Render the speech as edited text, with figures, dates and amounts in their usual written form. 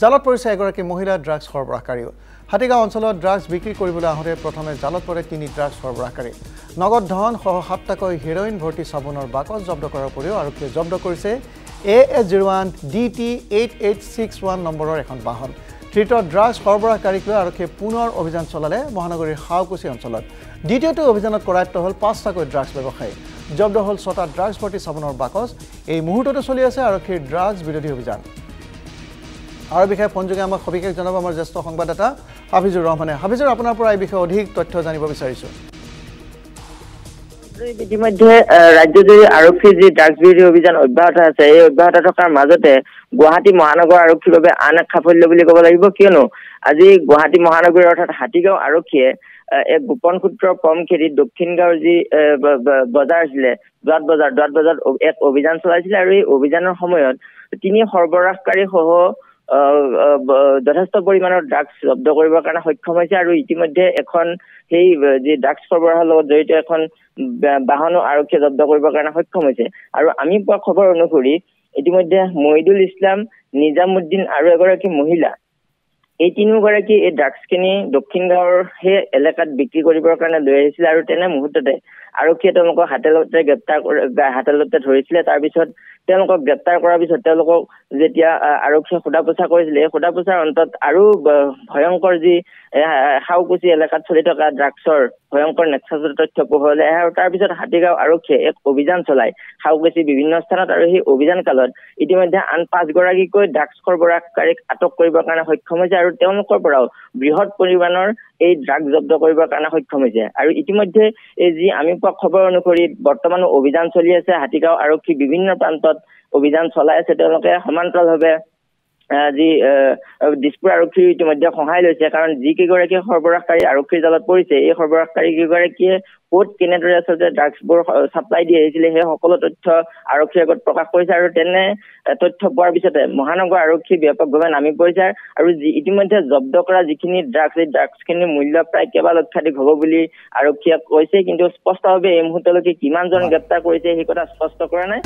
জালত পৰিছে এগৰাকী মহিলা ড্ৰাগছ সৰবৰাহকাৰীও হাতীগাঁও অঞ্চলত ড্ৰাগছ বিক্ৰী কৰিবলৈ আহোঁতে প্ৰথমে জালত পৰে 3 ড্ৰাগছ সৰবৰাহকাৰী নগদ ধন সহ 7টাকৈ হেৰোইন ভৰ্তি চাবোনৰ বাকচ জব্দ কৰাৰ উপৰিও আৰক্ষীয়ে জব্দ কৰিছে AS01 DT 8861 নম্বৰৰ এখন বাহন ধৃত ড্ৰাগছ সৰবৰাহকাৰীক লৈ আৰক্ষীয়ে পুনৰ অভিযান চলালে মহানগৰীৰ হাউকুচি অঞ্চলত দ্বিতীয়টো অভিযানত কৰায়ত্ব হ'ল 5টাকৈ ড্ৰাগছ ব্যৱসায়ী জব্দ হ'ল 6টা ড্ৰাগছ ভৰ্তি চাবোনৰ বাকচ এই মুহূৰ্ততে চলি আছে আৰক্ষীৰ ড্ৰাগছ বিৰোধী অভিযান আৰু বিষয়ে ফোনযোগে আমাক সবিশেষ জনাব আমাৰ জ্যেষ্ঠ সংবাদদাতা হাফিজুৰ ৰহমানে হাফিজুৰ আপোনাৰ পৰা এই বিষয়ে অধিক তথ্য জানিব বিচাৰিছো ইতিমধ্যে ৰাজ্যজুৰি আৰক্ষীৰ যি ড্ৰাগছ বিৰোধী অভিযান অব্যাহত আছে এই অব্যাহত থকাৰ মাজতে গুৱাহাটী মহানগৰ আৰক্ষীৰ বাবে আন এক সাফল্য বুলি ক'ব লাগিব কিয়নো আজি গুৱাহাটী মহানগৰ অৰ্থাৎ হাতীগাঁও আৰক্ষীয়ে এক গোপন সূত্ৰৰ পম খেদি দক্ষিণ গাঁৱৰ যি বজাৰ আছিলে দোৱাত বজাৰত এক অভিযান চলাইছিলে আৰু এই অভিযানৰ সময়ত 3 সৰবৰাহকাৰী সহ যথেষ্ট পৰিমাণৰ ড্ৰাগছ জব্দ কৰিবৰ কাৰণে সক্ষম হৈছে আৰু ইতিমধ্যে এখন সেই যি ড্ৰাগছ সৰবৰাহৰ লগত জড়িত এখন বাহনো আৰক্ষীয়ে জব্দ কৰিবৰ কাৰণে সক্ষম হৈছে আৰু আমি পোৱা খবৰ অনুসৰি ইতিমধ্যে মহিদুল ইছলাম নিজামুদ্দিন আৰু এগৰাকী মহিলা এই 3গৰাকী এই ড্ৰাগছখিনি দক্ষিণ গাঁৱৰ সেই এলেকাত বিক্ৰী কৰিবৰ কাৰণে লৈ আহিছিল আৰু তেনে মুহূৰ্ততে আৰক্ষীয়ে তেওঁলোকক হাতেলতে ধৰিছিলে তাৰ পিছত তেওঁলোকক গ্ৰেপ্তাৰ কৰাৰ পিছত তেওঁলোকক যেতিয়া আৰক্ষীয়ে সোধা পোছা কৰিছিলে এই সোধা পোছাৰ অন্তত আৰু ভয়ংকৰ যি হাউকুচি এলেকাত চলি থকা ড্ৰাগছৰ ভয়ংকৰ নেক্সাছৰ তথ্য পোহৰলে আহে আৰু তাৰ পিছত হাতীগাঁও আৰক্ষীয়ে এক অভিযান চলায় হাউকুচি বিভিন্ন স্থানত আৰু সেই অভিযান কালত ইতিমধ্যে আন 5গৰাকীকৈ ড্ৰাগছ সৰবৰাহকাৰীক আটক কৰিবৰ কাৰণে সক্ষম হৈছে আৰু তেওঁলোকৰ পৰাও বৃহৎ পৰিমাণৰ এই ড্ৰাগছ জব্দ কৰিবৰ কাৰণে সক্ষম হৈছে আৰু ইতিমধ্যে এই যি আমি পোৱা খবৰ অনুসৰি বৰ্তমান অভিযান চলি আছে হাতীগাঁও আৰক্ষী বিভিন্ন প্ৰান্তত অভিযান চলাই আছে তেওঁলোকে সমান্তৰালভাৱে যি দিছপুৰ আৰক্ষীৰ ইতিমধ্যে সহায় লৈছে কাৰণ যি কেইগৰাকী সৰবৰাহকাৰী আৰক্ষীৰ জালত পৰিছে এই সৰবৰাহকাৰী কেইগৰাকীয়ে ক'ত কেনেদৰে আচলতে ড্ৰাগছবোৰ ছাপ্লাই দি আহিছিলে সেই সকলো তথ্য আৰক্ষীৰ আগত প্ৰকাশ কৰিছে আৰু তেনে তথ্য পোৱাৰ পিছতে মহানগৰ আৰক্ষী ব্যাপকভাৱে নামি পৰিছে আৰু ইতিমধ্যে জব্দ কৰা যিখিনি ড্ৰাগছ এই ড্ৰাগছখিনিৰ মূল্য প্ৰায় কেইবা লক্ষাধিক হ'ব বুলি আৰক্ষীয়ে কৈছে কিন্তু স্পষ্টভাৱে এই মুহূৰ্তলৈকে কিমানজন গ্ৰেপ্তাৰ কৰিছে সেই কথা স্পষ্ট কৰা নাই